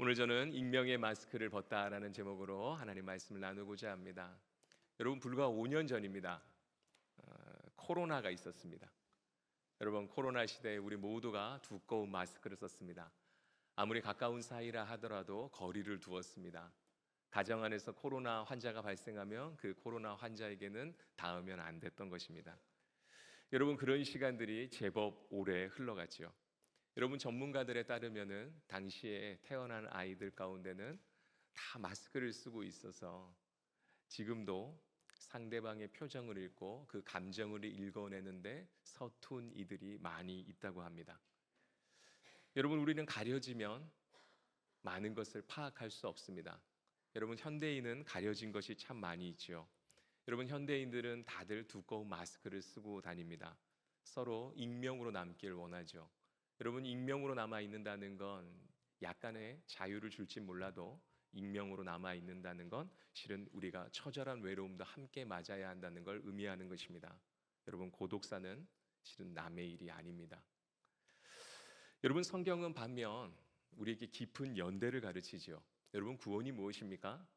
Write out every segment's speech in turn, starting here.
오늘 저는 익명의 마스크를 벗다라는 제목으로 하나님 말씀을 나누고자 합니다. 여러분, 불과 5년 전입니다. 코로나가 있었습니다. 여러분, 코로나 시대에 우리 모두가 두꺼운 마스크를 썼습니다. 아무리 가까운 사이라 하더라도 거리를 두었습니다. 가정 안에서 코로나 환자가 발생하면 그 코로나 환자에게는 닿으면 안 됐던 것입니다. 여러분, 그런 시간들이 제법 오래 흘러갔죠. 여러분, 전문가들에 따르면은 당시에 태어난 아이들 가운데는 다 마스크를 쓰고 있어서 지금도 상대방의 표정을 읽고 그 감정을 읽어내는데 서툰 이들이 많이 있다고 합니다. 여러분, 우리는 가려지면 많은 것을 파악할 수 없습니다. 여러분, 현대인은 가려진 것이 참 많이 있죠. 여러분, 현대인들은 다들 두꺼운 마스크를 쓰고 다닙니다. 서로 익명으로 남길 원하죠. 여러분, 익명으로 남아 있는다는 건 약간의 자유를 줄지 몰라도 익명으로 남아 있는다는 건 실은 우리가 처절한 외로움도 함께 맞아야 한다는 걸 의미하는 것입니다. 여러분, 고독사는 실은 남의 일이 아닙니다. 여러분, 성경은 반면 우리에게 깊은 연대를 가르치죠. 여러분, 구원이 무엇입니까?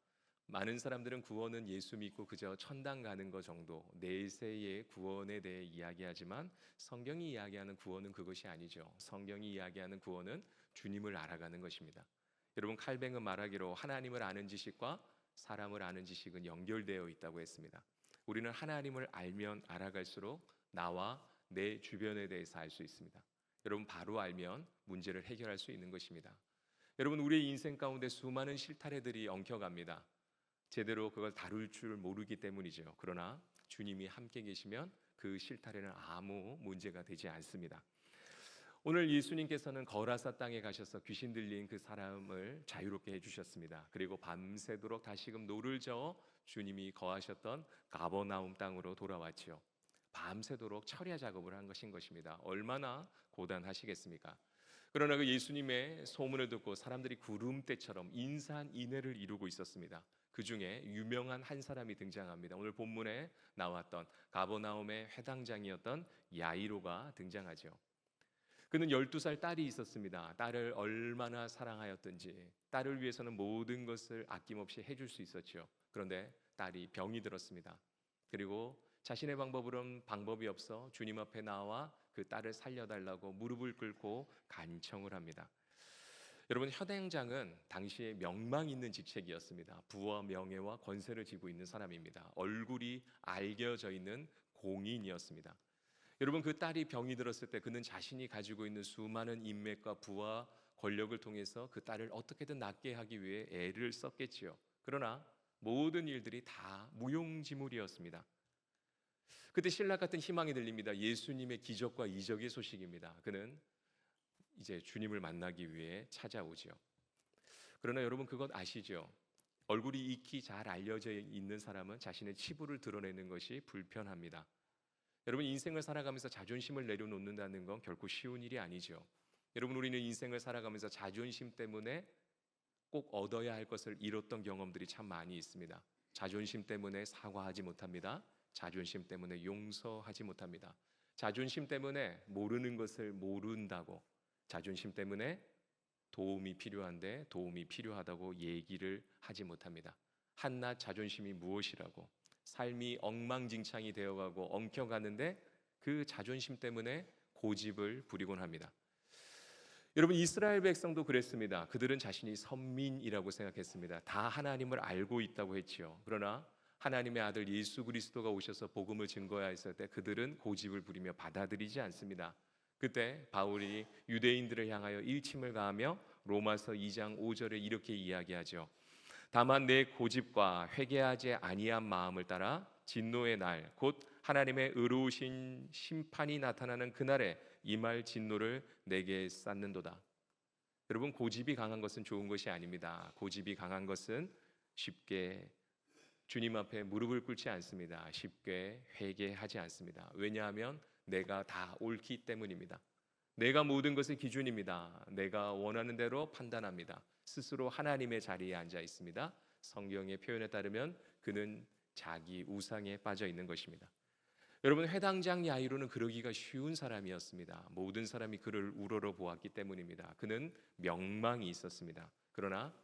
많은 사람들은 구원은 예수 믿고 그저 천당 가는 것 정도, 내세의 구원에 대해 이야기하지만 성경이 이야기하는 구원은 그것이 아니죠. 성경이 이야기하는 구원은 주님을 알아가는 것입니다. 여러분, 칼뱅은 말하기로 하나님을 아는 지식과 사람을 아는 지식은 연결되어 있다고 했습니다. 우리는 하나님을 알면 알아갈수록 나와 내 주변에 대해서 알 수 있습니다. 여러분, 바로 알면 문제를 해결할 수 있는 것입니다. 여러분, 우리의 인생 가운데 수많은 실타래들이 엉켜갑니다. 제대로 그걸 다룰 줄 모르기 때문이죠. 그러나 주님이 함께 계시면 그 실타래는 아무 문제가 되지 않습니다. 오늘 예수님께서는 거라사 땅에 가셔서 귀신 들린 그 사람을 자유롭게 해주셨습니다. 그리고 밤새도록 다시금 노를 저어 주님이 거하셨던 가버나움 땅으로 돌아왔지요. 밤새도록 철야 작업을 한 것입니다. 얼마나 고단하시겠습니까? 그러나 그 예수님의 소문을 듣고 사람들이 구름대처럼 인산인해를 이루고 있었습니다. 그 중에 유명한 한 사람이 등장합니다. 오늘 본문에 나왔던 가버나움의 회당장이었던 야이로가 등장하죠. 그는 12살 딸이 있었습니다. 딸을 얼마나 사랑하였던지 딸을 위해서는 모든 것을 아낌없이 해줄 수 있었죠. 그런데 딸이 병이 들었습니다. 그리고 자신의 방법으로는 방법이 없어 주님 앞에 나와 그 딸을 살려달라고 무릎을 꿇고 간청을 합니다. 여러분, 현행장은 당시에 명망 있는 직책이었습니다. 부와 명예와 권세를 지고 있는 사람입니다. 얼굴이 알겨져 있는 공인이었습니다. 여러분, 그 딸이 병이 들었을 때 그는 자신이 가지고 있는 수많은 인맥과 부와 권력을 통해서 그 딸을 어떻게든 낫게 하기 위해 애를 썼겠지요. 그러나 모든 일들이 다 무용지물이었습니다. 그때 신락 같은 희망이 들립니다. 예수님의 기적과 이적의 소식입니다. 그는 이제 주님을 만나기 위해 찾아오죠. 그러나 여러분, 그것 아시죠? 얼굴이 익히 잘 알려져 있는 사람은 자신의 치부를 드러내는 것이 불편합니다. 여러분, 인생을 살아가면서 자존심을 내려놓는다는 건 결코 쉬운 일이 아니죠. 여러분, 우리는 인생을 살아가면서 자존심 때문에 꼭 얻어야 할 것을 잃었던 경험들이 참 많이 있습니다. 자존심 때문에 사과하지 못합니다. 자존심 때문에 용서하지 못합니다. 자존심 때문에 모르는 것을 모른다고, 자존심 때문에 도움이 필요한데 도움이 필요하다고 얘기를 하지 못합니다. 한낱 자존심이 무엇이라고, 삶이 엉망진창이 되어가고 엉켜가는데 그 자존심 때문에 고집을 부리곤 합니다. 여러분, 이스라엘 백성도 그랬습니다. 그들은 자신이 선민이라고 생각했습니다. 다 하나님을 알고 있다고 했지요. 그러나 하나님의 아들 예수 그리스도가 오셔서 복음을 증거하였을 때 그들은 고집을 부리며 받아들이지 않습니다. 그때 바울이 유대인들을 향하여 일침을 가하며 로마서 2장 5절에 이렇게 이야기하죠. 다만 내 고집과 회개하지 아니한 마음을 따라 진노의 날, 곧 하나님의 의로우신 심판이 나타나는 그날에 임할 진노를 내게 쌓는도다. 여러분, 고집이 강한 것은 좋은 것이 아닙니다. 고집이 강한 것은 쉽게 주님 앞에 무릎을 꿇지 않습니다. 쉽게 회개하지 않습니다. 왜냐하면 내가 다 옳기 때문입니다. 내가 모든 것의 기준입니다. 내가 원하는 대로 판단합니다. 스스로 하나님의 자리에 앉아 있습니다. 성경의 표현에 따르면 그는 자기 우상에 빠져 있는 것입니다. 여러분, 회당장 야이로는 그러기가 쉬운 사람이었습니다. 모든 사람이 그를 우러러 보았기 때문입니다. 그는 명망이 있었습니다. 그러나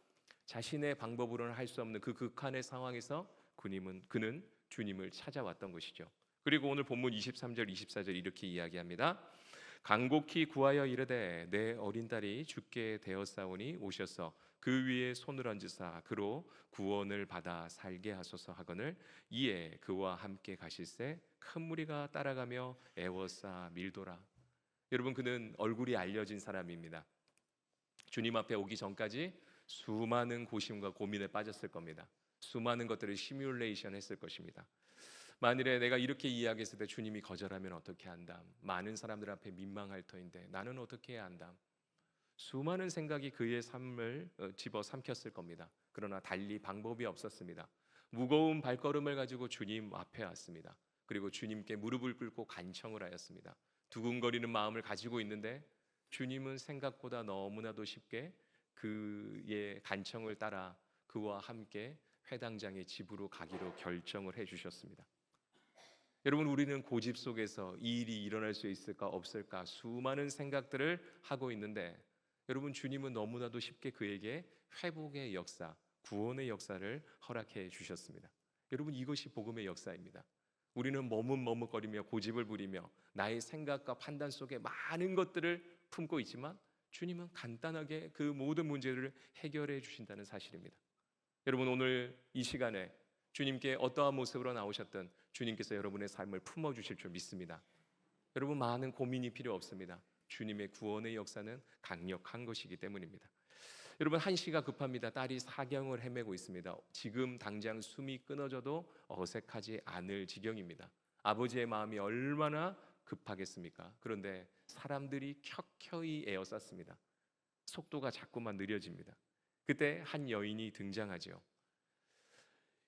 자신의 방법으로는 할 수 없는 그 극한의 상황에서 그는 주님을 찾아왔던 것이죠. 그리고 오늘 본문 23절 24절 이렇게 이야기합니다. 간곡히 구하여 이르되 내 어린 딸이 죽게 되었사오니 오셔서 그 위에 손을 얹으사 그로 구원을 받아 살게 하소서 하거늘 이에 그와 함께 가실새 큰 무리가 따라가며 애워싸 밀도라. 여러분, 그는 얼굴이 알려진 사람입니다. 주님 앞에 오기 전까지 수많은 고심과 고민에 빠졌을 겁니다. 수많은 것들을 시뮬레이션 했을 것입니다. 만일에 내가 이렇게 이야기했을 때 주님이 거절하면 어떻게 한담? 많은 사람들 앞에 민망할 터인데 나는 어떻게 해야 한담? 수많은 생각이 그의 삶을 집어삼켰을 겁니다. 그러나 달리 방법이 없었습니다. 무거운 발걸음을 가지고 주님 앞에 왔습니다. 그리고 주님께 무릎을 꿇고 간청을 하였습니다. 두근거리는 마음을 가지고 있는데 주님은 생각보다 너무나도 쉽게 그의 간청을 따라 그와 함께 회당장의 집으로 가기로 결정을 해주셨습니다. 여러분, 우리는 고집 속에서 이 일이 일어날 수 있을까 없을까 수많은 생각들을 하고 있는데 여러분, 주님은 너무나도 쉽게 그에게 회복의 역사, 구원의 역사를 허락해 주셨습니다. 여러분, 이것이 복음의 역사입니다. 우리는 머뭇머뭇거리며 고집을 부리며 나의 생각과 판단 속에 많은 것들을 품고 있지만 주님은 간단하게 그 모든 문제를 해결해 주신다는 사실입니다. 여러분, 오늘 이 시간에 주님께 어떠한 모습으로 나오셨든 주님께서 여러분의 삶을 품어주실 줄 믿습니다. 여러분, 많은 고민이 필요 없습니다. 주님의 구원의 역사는 강력한 것이기 때문입니다. 여러분, 한시가 급합니다. 딸이 사경을 헤매고 있습니다. 지금 당장 숨이 끊어져도 어색하지 않을 지경입니다. 아버지의 마음이 얼마나 급하겠습니까? 그런데 사람들이 켜켜이 에워쌌습니다. 속도가 자꾸만 느려집니다. 그때 한 여인이 등장하죠.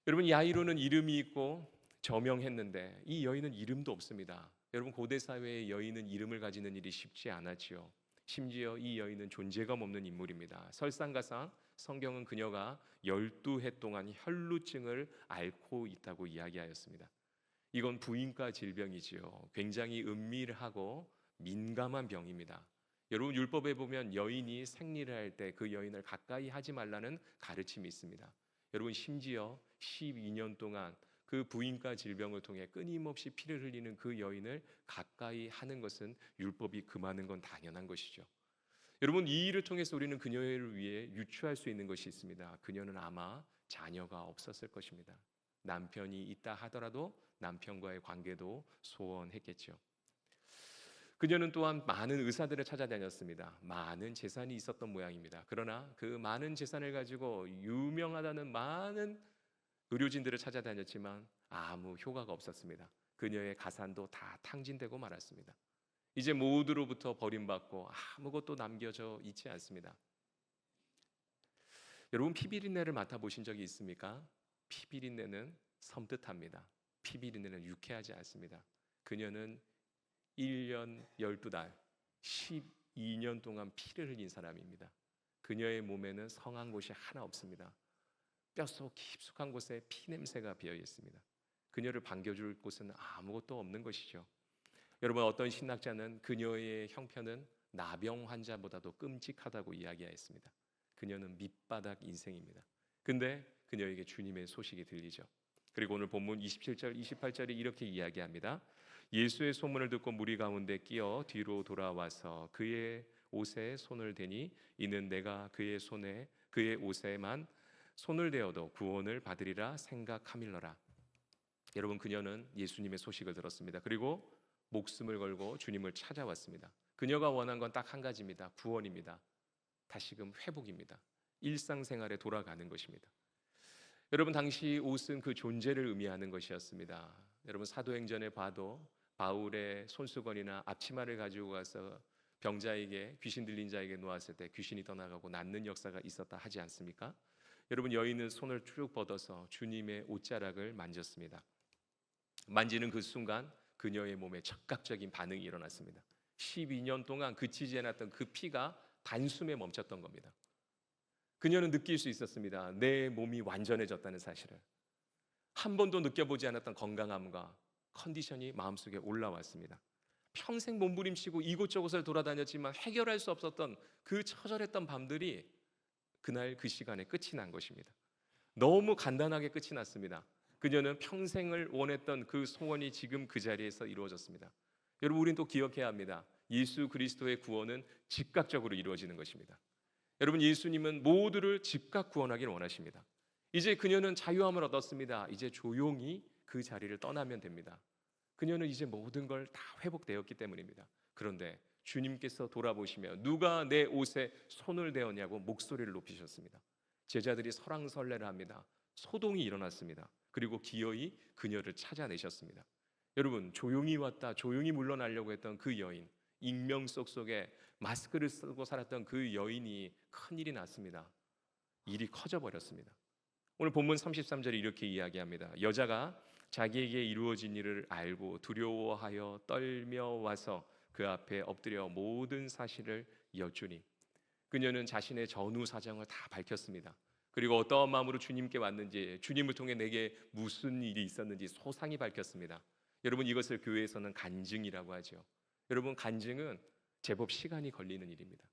여러분, 야이로는 이름이 있고 저명했는데 이 여인은 이름도 없습니다. 여러분, 고대 사회의 여인은 이름을 가지는 일이 쉽지 않았지요. 심지어 이 여인은 존재감 없는 인물입니다. 설상가상 성경은 그녀가 12해 동안 혈루증을 앓고 있다고 이야기하였습니다. 이건 부인과 질병이지요. 굉장히 은밀하고 민감한 병입니다. 여러분, 율법에 보면 여인이 생리를 할 때 그 여인을 가까이 하지 말라는 가르침이 있습니다. 여러분, 심지어 12년 동안 그 부인과 질병을 통해 끊임없이 피를 흘리는 그 여인을 가까이 하는 것은 율법이 금하는 건 당연한 것이죠. 여러분, 이 일을 통해서 우리는 그녀를 위해 유추할 수 있는 것이 있습니다. 그녀는 아마 자녀가 없었을 것입니다. 남편이 있다 하더라도 남편과의 관계도 소원했겠죠. 그녀는 또한 많은 의사들을 찾아다녔습니다. 많은 재산이 있었던 모양입니다. 그러나 그 많은 재산을 가지고 유명하다는 많은 의료진들을 찾아다녔지만 아무 효과가 없었습니다. 그녀의 가산도 다 탕진되고 말았습니다. 이제 모두로부터 버림받고 아무것도 남겨져 있지 않습니다. 여러분, 피비린내를 맡아보신 적이 있습니까? 피비린내는 섬뜩합니다. 피비린내는 유쾌하지 않습니다. 그녀는 1년 12달 12년 동안 피를 흘린 사람입니다. 그녀의 몸에는 성한 곳이 하나 없습니다. 뼛속 깊숙한 곳에 피냄새가 비어 있습니다. 그녀를 반겨줄 곳은 아무것도 없는 것이죠. 여러분, 어떤 신학자는 그녀의 형편은 나병 환자보다도 끔찍하다고 이야기하였습니다. 그녀는 밑바닥 인생입니다. 근데 그녀에게 주님의 소식이 들리죠. 그리고 오늘 본문 27절 28절에 이렇게 이야기합니다. 예수의 소문을 듣고 무리 가운데 끼어 뒤로 돌아와서 그의 옷에 손을 대니 이는 내가 그의 옷에만 손을 대어도 구원을 받으리라 생각함일러라. 여러분, 그녀는 예수님의 소식을 들었습니다. 그리고 목숨을 걸고 주님을 찾아왔습니다. 그녀가 원한 건 딱 한 가지입니다. 구원입니다. 다시금 회복입니다. 일상생활에 돌아가는 것입니다. 여러분, 당시 옷은 그 존재를 의미하는 것이었습니다. 여러분, 사도행전에 봐도 바울의 손수건이나 앞치마를 가지고 가서 병자에게, 귀신 들린 자에게 놓았을 때 귀신이 떠나가고 낫는 역사가 있었다 하지 않습니까? 여러분, 여인은 손을 쭉 뻗어서 주님의 옷자락을 만졌습니다. 만지는 그 순간 그녀의 몸에 즉각적인 반응이 일어났습니다. 12년 동안 그치지 않았던 그 피가 단숨에 멈췄던 겁니다. 그녀는 느낄 수 있었습니다. 내 몸이 완전해졌다는 사실을. 한 번도 느껴보지 않았던 건강함과 컨디션이 마음속에 올라왔습니다. 평생 몸부림치고 이곳저곳을 돌아다녔지만 해결할 수 없었던 그 처절했던 밤들이 그날 그 시간에 끝이 난 것입니다. 너무 간단하게 끝이 났습니다. 그녀는 평생을 원했던 그 소원이 지금 그 자리에서 이루어졌습니다. 여러분, 우리는 또 기억해야 합니다. 예수 그리스도의 구원은 즉각적으로 이루어지는 것입니다. 여러분, 예수님은 모두를 즉각 구원하길 원하십니다. 이제 그녀는 자유함을 얻었습니다. 이제 조용히 그 자리를 떠나면 됩니다. 그녀는 이제 모든 걸 다 회복되었기 때문입니다. 그런데 주님께서 돌아보시며 누가 내 옷에 손을 대었냐고 목소리를 높이셨습니다. 제자들이 설왕설래를 합니다. 소동이 일어났습니다. 그리고 기어이 그녀를 찾아내셨습니다. 여러분, 조용히 왔다 조용히 물러나려고 했던 그 여인, 익명 속에 마스크를 쓰고 살았던 그 여인이 큰일이 났습니다. 일이 커져버렸습니다. 오늘 본문 33절에 이렇게 이야기합니다. 여자가 자기에게 이루어진 일을 알고 두려워하여 떨며 와서 그 앞에 엎드려 모든 사실을 여쭈니, 그녀는 자신의 전후 사정을 다 밝혔습니다. 그리고 어떠한 마음으로 주님께 왔는지, 주님을 통해 내게 무슨 일이 있었는지 소상히 밝혔습니다. 여러분, 이것을 교회에서는 간증이라고 하죠. 여러분, 간증은 제법 시간이 걸리는 일입니다.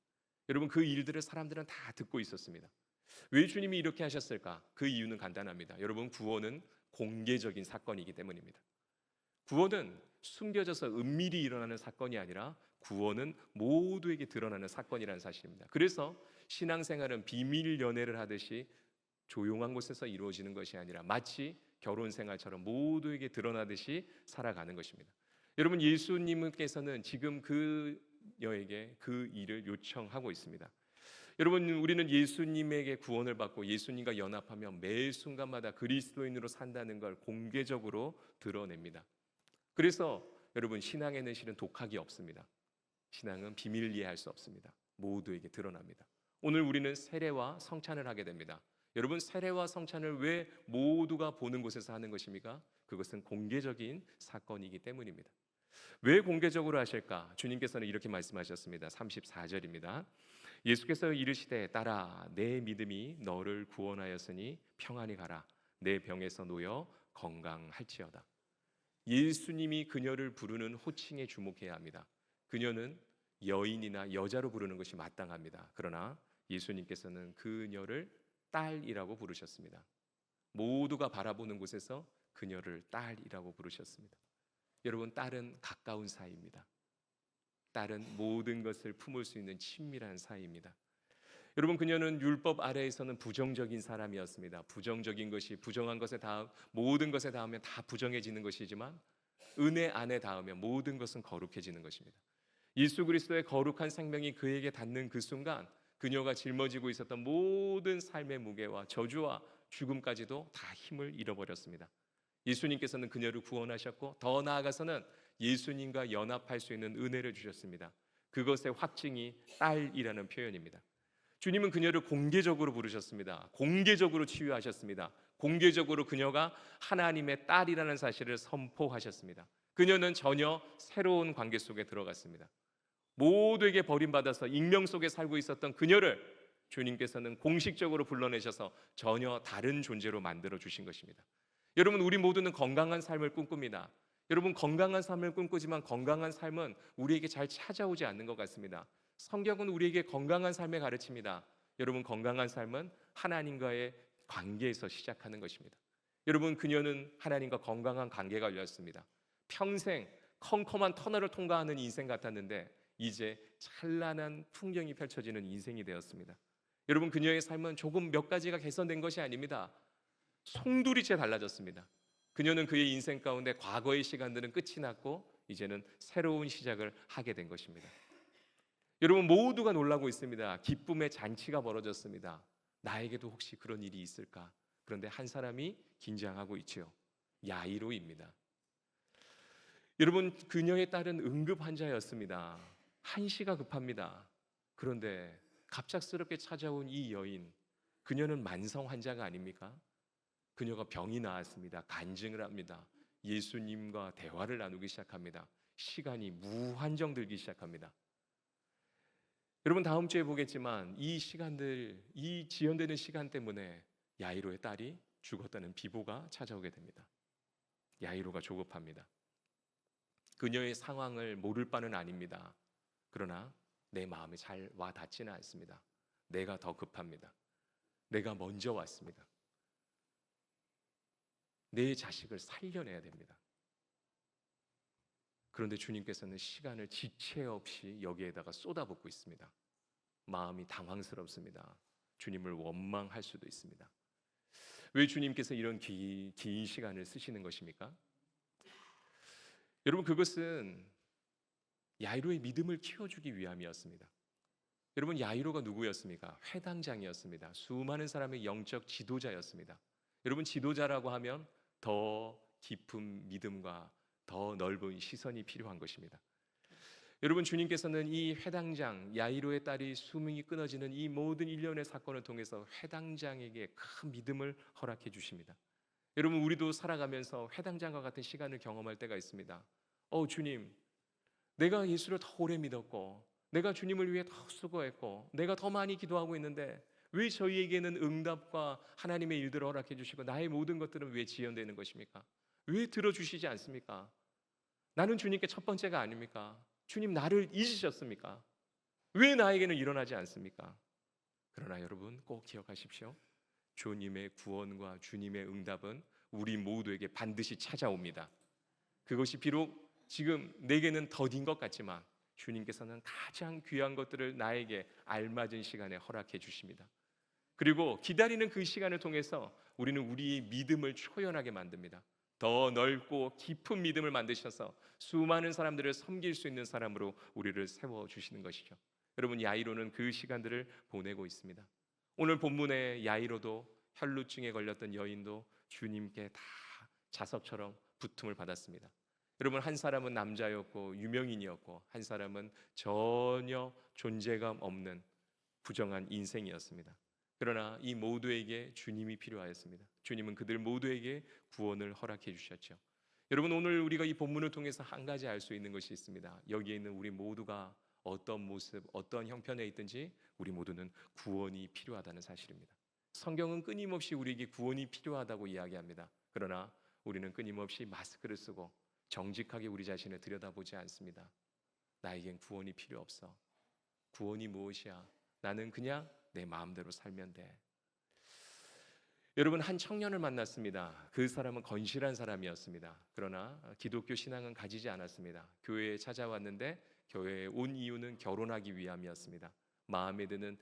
여러분, 그 일들을 사람들은 다 듣고 있었습니다. 왜 주님이 이렇게 하셨을까? 그 이유는 간단합니다. 여러분, 구원은 공개적인 사건이기 때문입니다. 구원은 숨겨져서 은밀히 일어나는 사건이 아니라 구원은 모두에게 드러나는 사건이라는 사실입니다. 그래서 신앙생활은 비밀 연애를 하듯이 조용한 곳에서 이루어지는 것이 아니라 마치 결혼 생활처럼 모두에게 드러나듯이 살아가는 것입니다. 여러분, 예수님께서는 지금 그녀에게 그 일을 요청하고 있습니다. 여러분, 우리는 예수님에게 구원을 받고 예수님과 연합하며 매 순간마다 그리스도인으로 산다는 걸 공개적으로 드러냅니다. 그래서 여러분, 신앙에는 실은 독학이 없습니다. 신앙은 비밀 이해할 수 없습니다. 모두에게 드러납니다. 오늘 우리는 세례와 성찬을 하게 됩니다. 여러분, 세례와 성찬을 왜 모두가 보는 곳에서 하는 것입니까? 그것은 공개적인 사건이기 때문입니다. 왜 공개적으로 하실까? 주님께서는 이렇게 말씀하셨습니다. 34절입니다. 예수께서 이르시되 딸아, 내 믿음이 너를 구원하였으니 평안히 가라. 내 병에서 놓여 건강할지어다. 예수님이 그녀를 부르는 호칭에 주목해야 합니다. 그녀는 여인이나 여자로 부르는 것이 마땅합니다. 그러나 예수님께서는 그녀를 딸이라고 부르셨습니다. 모두가 바라보는 곳에서 그녀를 딸이라고 부르셨습니다. 여러분, 딸은 가까운 사이입니다. 딸은 모든 것을 품을 수 있는 친밀한 사이입니다. 여러분, 그녀는 율법 아래에서는 부정적인 사람이었습니다. 부정적인 것이 부정한 것에 모든 것에 닿으면 다 부정해지는 것이지만 은혜 안에 닿으면 모든 것은 거룩해지는 것입니다. 예수 그리스도의 거룩한 생명이 그에게 닿는 그 순간 그녀가 짊어지고 있었던 모든 삶의 무게와 저주와 죽음까지도 다 힘을 잃어버렸습니다. 예수님께서는 그녀를 구원하셨고 더 나아가서는 예수님과 연합할 수 있는 은혜를 주셨습니다. 그것의 확증이 딸이라는 표현입니다. 주님은 그녀를 공개적으로 부르셨습니다. 공개적으로 치유하셨습니다. 공개적으로 그녀가 하나님의 딸이라는 사실을 선포하셨습니다. 그녀는 전혀 새로운 관계 속에 들어갔습니다. 모두에게 버림받아서 익명 속에 살고 있었던 그녀를 주님께서는 공식적으로 불러내셔서 전혀 다른 존재로 만들어 주신 것입니다. 여러분, 우리 모두는 건강한 삶을 꿈꿉니다. 여러분, 건강한 삶을 꿈꾸지만 건강한 삶은 우리에게 잘 찾아오지 않는 것 같습니다. 성경은 우리에게 건강한 삶을 가르칩니다. 여러분, 건강한 삶은 하나님과의 관계에서 시작하는 것입니다. 여러분, 그녀는 하나님과 건강한 관계가 열렸습니다. 평생 컴컴한 터널을 통과하는 인생 같았는데 이제 찬란한 풍경이 펼쳐지는 인생이 되었습니다. 여러분, 그녀의 삶은 조금 몇 가지가 개선된 것이 아닙니다. 송두리째 달라졌습니다. 그녀는 그의 인생 가운데 과거의 시간들은 끝이 났고 이제는 새로운 시작을 하게 된 것입니다. 여러분, 모두가 놀라고 있습니다. 기쁨의 잔치가 벌어졌습니다. 나에게도 혹시 그런 일이 있을까? 그런데 한 사람이 긴장하고 있죠. 야이로입니다. 여러분, 그녀의 딸은 응급 환자였습니다. 한시가 급합니다. 그런데 갑작스럽게 찾아온 이 여인, 그녀는 만성 환자가 아닙니까? 그녀가 병이 나았습니다. 간증을 합니다. 예수님과 대화를 나누기 시작합니다. 시간이 무한정 들기 시작합니다. 여러분, 다음 주에 보겠지만 이 시간들, 이 지연되는 시간 때문에 야이로의 딸이 죽었다는 비보가 찾아오게 됩니다. 야이로가 조급합니다. 그녀의 상황을 모를 바는 아닙니다. 그러나 내 마음에 잘 와 닿지는 않습니다. 내가 더 급합니다. 내가 먼저 왔습니다. 내 자식을 살려내야 됩니다. 그런데 주님께서는 시간을 지체 없이 여기에다가 쏟아붓고 있습니다. 마음이 당황스럽습니다. 주님을 원망할 수도 있습니다. 왜 주님께서 이런 긴 시간을 쓰시는 것입니까? 여러분, 그것은 야이로의 믿음을 키워주기 위함이었습니다. 여러분, 야이로가 누구였습니까? 회당장이었습니다. 수많은 사람의 영적 지도자였습니다. 여러분, 지도자라고 하면 더 깊은 믿음과 더 넓은 시선이 필요한 것입니다. 여러분, 주님께서는 이 회당장 야이로의 딸이 수명이 끊어지는 이 모든 일련의 사건을 통해서 회당장에게 큰 믿음을 허락해 주십니다. 여러분, 우리도 살아가면서 회당장과 같은 시간을 경험할 때가 있습니다. 주님, 내가 예수를 더 오래 믿었고 내가 주님을 위해 더 수고했고 내가 더 많이 기도하고 있는데 왜 저희에게는 응답과 하나님의 일들을 허락해 주시고 나의 모든 것들은 왜 지연되는 것입니까? 왜 들어주시지 않습니까? 나는 주님께 첫 번째가 아닙니까? 주님, 나를 잊으셨습니까? 왜 나에게는 일어나지 않습니까? 그러나 여러분, 꼭 기억하십시오. 주님의 구원과 주님의 응답은 우리 모두에게 반드시 찾아옵니다. 그것이 비록 지금 내게는 더딘 것 같지만 주님께서는 가장 귀한 것들을 나에게 알맞은 시간에 허락해 주십니다. 그리고 기다리는 그 시간을 통해서 우리는 우리의 믿음을 초연하게 만듭니다. 더 넓고 깊은 믿음을 만드셔서 수많은 사람들을 섬길 수 있는 사람으로 우리를 세워주시는 것이죠. 여러분, 야이로는 그 시간들을 보내고 있습니다. 오늘 본문의 야이로도 혈루증에 걸렸던 여인도 주님께 다 자석처럼 부tum을 받았습니다. 여러분, 한 사람은 남자였고 유명인이었고 한 사람은 전혀 존재감 없는 부정한 인생이었습니다. 그러나 이 모두에게 주님이 필요하였습니다. 주님은 그들 모두에게 구원을 허락해 주셨죠. 여러분, 오늘 우리가 이 본문을 통해서 한 가지 알 수 있는 것이 있습니다. 여기에 있는 우리 모두가 어떤 모습, 어떤 형편에 있든지 우리 모두는 구원이 필요하다는 사실입니다. 성경은 끊임없이 우리에게 구원이 필요하다고 이야기합니다. 그러나 우리는 끊임없이 마스크를 쓰고 정직하게 우리 자신을 들여다보지 않습니다. 나에겐 구원이 필요 없어. 구원이 무엇이야? 나는 그냥 내 마음대로 살면 돼. 여러분, 한 청년을 만났습니다. 그 사람은 건실한 사람이었습니다. 그러나 기독교 신앙은 가지지 않았습니다. 교회에 찾아왔는데 교회에 온 이유는 결혼하기 위함이었습니다. 마음에 드는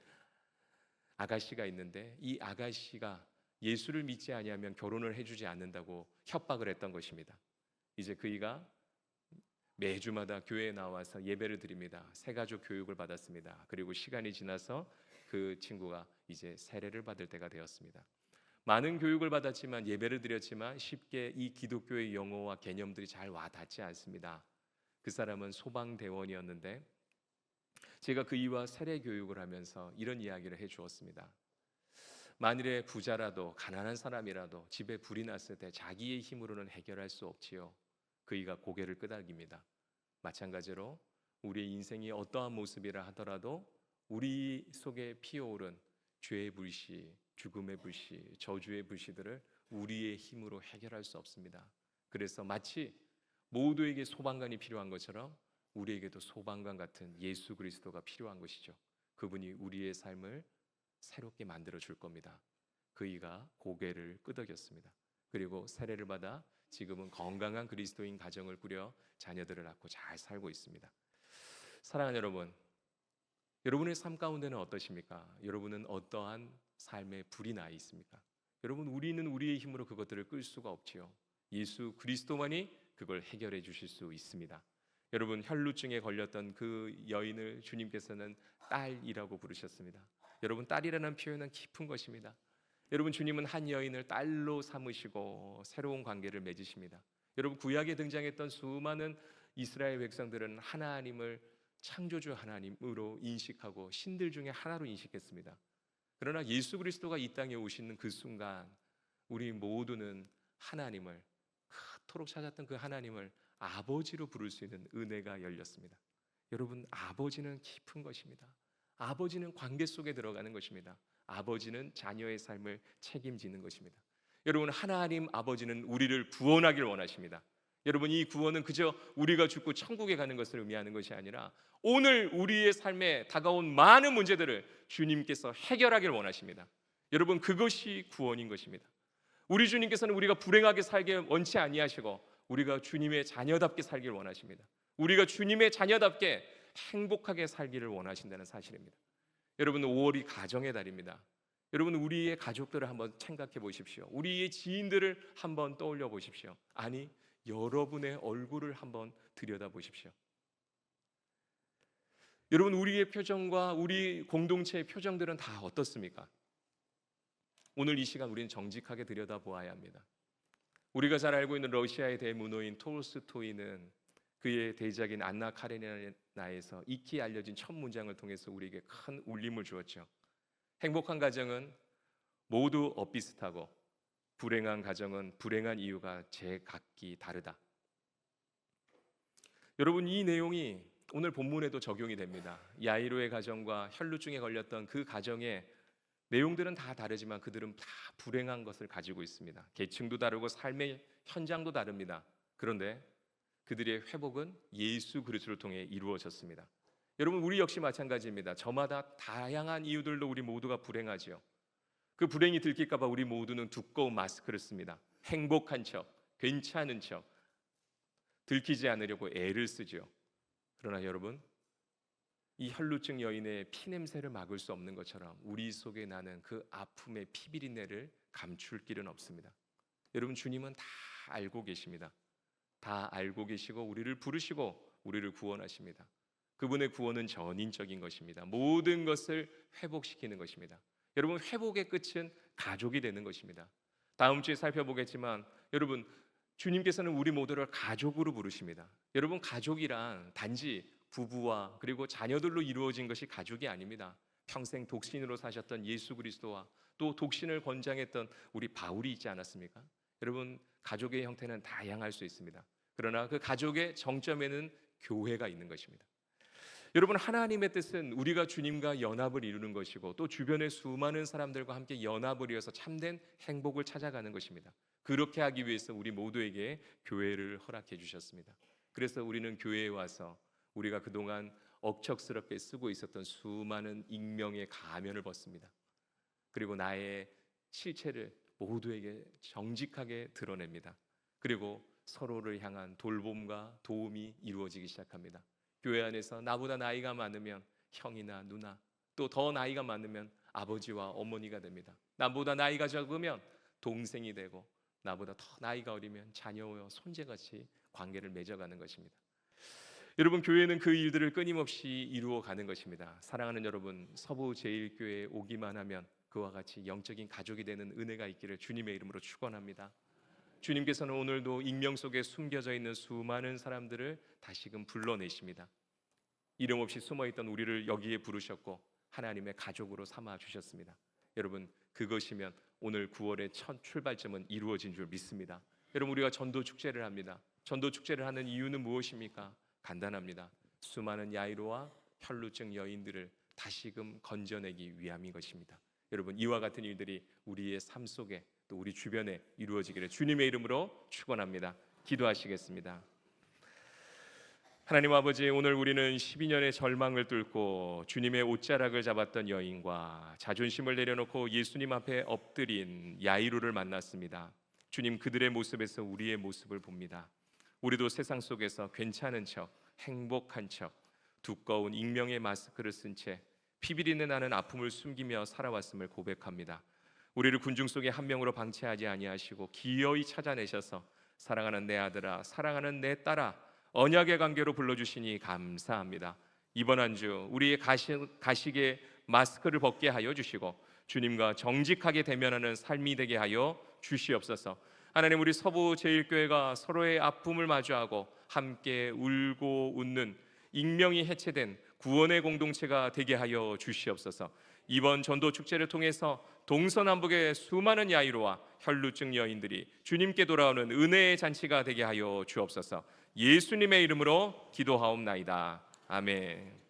아가씨가 있는데 이 아가씨가 예수를 믿지 아니하면 결혼을 해주지 않는다고 협박을 했던 것입니다. 이제 그이가 매주마다 교회에 나와서 예배를 드립니다. 새가족 교육을 받았습니다. 그리고 시간이 지나서 그 친구가 이제 세례를 받을 때가 되었습니다. 많은 교육을 받았지만 예배를 드렸지만 쉽게 이 기독교의 용어와 개념들이 잘 와닿지 않습니다. 그 사람은 소방대원이었는데 제가 그이와 세례 교육을 하면서 이런 이야기를 해주었습니다. 만일에 부자라도 가난한 사람이라도 집에 불이 났을 때 자기의 힘으로는 해결할 수 없지요. 그이가 고개를 끄덕입니다. 마찬가지로 우리의 인생이 어떠한 모습이라 하더라도 우리 속에 피어오른 죄의 불씨, 죽음의 불씨, 저주의 불씨들을 우리의 힘으로 해결할 수 없습니다. 그래서 마치 모두에게 소방관이 필요한 것처럼 우리에게도 소방관 같은 예수 그리스도가 필요한 것이죠. 그분이 우리의 삶을 새롭게 만들어 줄 겁니다. 그이가 고개를 끄덕였습니다. 그리고 세례를 받아 지금은 건강한 그리스도인 가정을 꾸려 자녀들을 낳고 잘 살고 있습니다. 사랑하는 여러분, 여러분의 삶 가운데는 어떠십니까? 여러분은 어떠한 삶에 불이 나 있습니까? 여러분, 우리는 우리의 힘으로 그것들을 끌 수가 없지요. 예수 그리스도만이 그걸 해결해 주실 수 있습니다. 여러분, 혈루증에 걸렸던 그 여인을 주님께서는 딸이라고 부르셨습니다. 여러분, 딸이라는 표현은 깊은 것입니다. 여러분, 주님은 한 여인을 딸로 삼으시고 새로운 관계를 맺으십니다. 여러분, 구약에 등장했던 수많은 이스라엘 백성들은 하나님을 창조주 하나님으로 인식하고 신들 중에 하나로 인식했습니다. 그러나 예수 그리스도가 이 땅에 오시는 그 순간 우리 모두는 하나님을, 그토록 찾았던 그 하나님을 아버지로 부를 수 있는 은혜가 열렸습니다. 여러분, 아버지는 깊은 것입니다. 아버지는 관계 속에 들어가는 것입니다. 아버지는 자녀의 삶을 책임지는 것입니다. 여러분, 하나님 아버지는 우리를 구원하길 원하십니다. 여러분, 이 구원은 그저 우리가 죽고 천국에 가는 것을 의미하는 것이 아니라 오늘 우리의 삶에 다가온 많은 문제들을 주님께서 해결하기를 원하십니다. 여러분, 그것이 구원인 것입니다. 우리 주님께서는 우리가 불행하게 살게 원치 아니하시고 우리가 주님의 자녀답게 살기를 원하십니다. 우리가 주님의 자녀답게 행복하게 살기를 원하신다는 사실입니다. 여러분, 5월이 가정의 달입니다. 여러분, 우리의 가족들을 한번 생각해 보십시오. 우리의 지인들을 한번 떠올려 보십시오. 아니, 여러분의 얼굴을 한번 들여다 보십시오. 여러분, 우리의 표정과 우리 공동체의 표정들은 다 어떻습니까? 오늘 이 시간 우리는 정직하게 들여다 보아야 합니다. 우리가 잘 알고 있는 러시아의 대문호인 톨스토이는 그의 대작인 안나 카레니나에서 익히 알려진 첫 문장을 통해서 우리에게 큰 울림을 주었죠. 행복한 가정은 모두 엇비슷하고 불행한 가정은 불행한 이유가 제각기 다르다. 여러분, 이 내용이 오늘 본문에도 적용이 됩니다. 야이로의 가정과 혈루증에 걸렸던 그 가정의 내용들은 다 다르지만 그들은 다 불행한 것을 가지고 있습니다. 계층도 다르고 삶의 현장도 다릅니다. 그런데 그들의 회복은 예수 그리스도를 통해 이루어졌습니다. 여러분, 우리 역시 마찬가지입니다. 저마다 다양한 이유들로 우리 모두가 불행하지요. 그 불행이 들킬까 봐 우리 모두는 두꺼운 마스크를 씁니다. 행복한 척, 괜찮은 척, 들키지 않으려고 애를 쓰죠. 그러나 여러분, 이 혈루증 여인의 피냄새를 막을 수 없는 것처럼 우리 속에 나는 그 아픔의 피비린내를 감출 길은 없습니다. 여러분, 주님은 다 알고 계십니다. 다 알고 계시고 우리를 부르시고 우리를 구원하십니다. 그분의 구원은 전인적인 것입니다. 모든 것을 회복시키는 것입니다. 여러분, 회복의 끝은 가족이 되는 것입니다. 다음 주에 살펴보겠지만 여러분, 주님께서는 우리 모두를 가족으로 부르십니다. 여러분, 가족이란 단지 부부와 그리고 자녀들로 이루어진 것이 가족이 아닙니다. 평생 독신으로 사셨던 예수 그리스도와 또 독신을 권장했던 우리 바울이 있지 않았습니까? 여러분, 가족의 형태는 다양할 수 있습니다. 그러나 그 가족의 정점에는 교회가 있는 것입니다. 여러분, 하나님의 뜻은 우리가 주님과 연합을 이루는 것이고 또 주변의 수많은 사람들과 함께 연합을 이어서 참된 행복을 찾아가는 것입니다. 그렇게 하기 위해서 우리 모두에게 교회를 허락해 주셨습니다. 그래서 우리는 교회에 와서 우리가 그동안 억척스럽게 쓰고 있었던 수많은 익명의 가면을 벗습니다. 그리고 나의 실체를 모두에게 정직하게 드러냅니다. 그리고 서로를 향한 돌봄과 도움이 이루어지기 시작합니다. 교회 안에서 나보다 나이가 많으면 형이나 누나, 또 더 나이가 많으면 아버지와 어머니가 됩니다. 나보다 나이가 적으면 동생이 되고 나보다 더 나이가 어리면 자녀와 손재같이 관계를 맺어가는 것입니다. 여러분, 교회는 그 일들을 끊임없이 이루어가는 것입니다. 사랑하는 여러분, 서부제일교회에 오기만 하면 그와 같이 영적인 가족이 되는 은혜가 있기를 주님의 이름으로 축원합니다. 주님께서는 오늘도 익명 속에 숨겨져 있는 수많은 사람들을 다시금 불러내십니다. 이름 없이 숨어있던 우리를 여기에 부르셨고 하나님의 가족으로 삼아 주셨습니다. 여러분, 그것이면 오늘 9월의 첫 출발점은 이루어진 줄 믿습니다. 여러분, 우리가 전도 축제를 합니다. 전도 축제를 하는 이유는 무엇입니까? 간단합니다. 수많은 야이로와 혈루증 여인들을 다시금 건져내기 위함인 것입니다. 여러분, 이와 같은 일들이 우리의 삶 속에 또 우리 주변에 이루어지기를 주님의 이름으로 축원합니다. 기도하시겠습니다. 하나님 아버지, 오늘 우리는 12년의 절망을 뚫고 주님의 옷자락을 잡았던 여인과 자존심을 내려놓고 예수님 앞에 엎드린 야이로를 만났습니다. 주님, 그들의 모습에서 우리의 모습을 봅니다. 우리도 세상 속에서 괜찮은 척, 행복한 척, 두꺼운 익명의 마스크를 쓴 채 피비린내 나는 아픔을 숨기며 살아왔음을 고백합니다. 우리를 군중 속에 한 명으로 방치하지 아니하시고 기어이 찾아내셔서 사랑하는 내 아들아, 사랑하는 내 딸아, 언약의 관계로 불러주시니 감사합니다. 이번 한 주 우리의 가식의 마스크를 벗게 하여 주시고 주님과 정직하게 대면하는 삶이 되게 하여 주시옵소서. 하나님, 우리 서부제일교회가 서로의 아픔을 마주하고 함께 울고 웃는 익명이 해체된 구원의 공동체가 되게 하여 주시옵소서. 이번 전도 축제를 통해서 동서남북의 수많은 야이로와 혈루증 여인들이 주님께 돌아오는 은혜의 잔치가 되게 하여 주옵소서. 예수님의 이름으로 기도하옵나이다. 아멘.